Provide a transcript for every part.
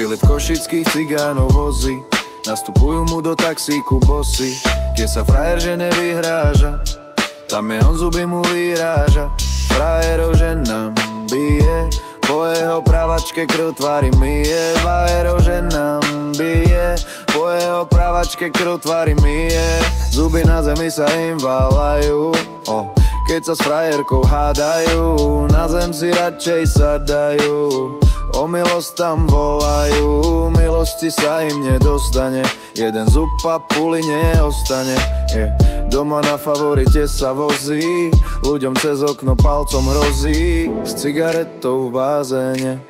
Filip košických cigánov vozí, nastupujú mu do taxíku bossy. Kde sa frajer žene vyhráža, tam je on zuby mu vyráža. Frajerov žena bije, po jeho pravačke krv tvári myje. Frajerov žena bije, po jeho pravačke krv tvári myje. Zuby na zemi sa im válajú, keď sa s frajerkou hádajú. Na zem si radšej sadajú, o milosť tam volajú. Milosti sa im nedostane, jeden zub a puli neostane. Doma na favorite sa vozí, ľuďom cez okno palcom hrozí. S cigaretou v bazéne,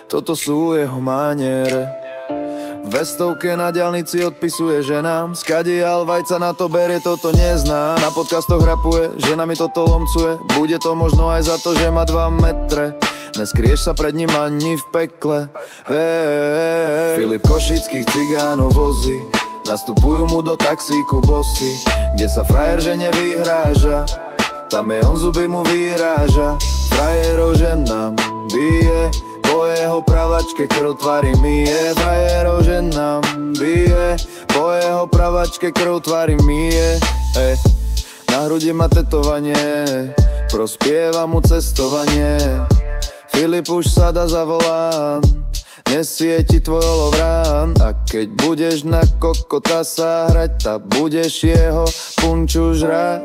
toto sú jeho maniere. Vestovke na diaľnici odpisuje ženám, skadiaľ vajca na to berie, toto neznám. Na podcastoch rapuje, žena mi toto lomcuje, bude to možno aj za to, že má 2 metre. Neskrieš sa pred ním ani v pekle. Filip košických cigánov vozí, nastupujú mu do taxíku bossy. Kde sa frajer žene vyhráža, tam je on zuby mu vyráža. Frajerov žena bije, po jeho pravačke krv tvári myje. Frajerov žena bije, po jeho pravačke krv tvári myje. Na hrudi má tetovanie, prospieva mu cestovanie. Filip už sada za volán, nesvieti tvoj olovrán. A keď budeš na kokota sa hrať, tak budeš jeho punču žrať.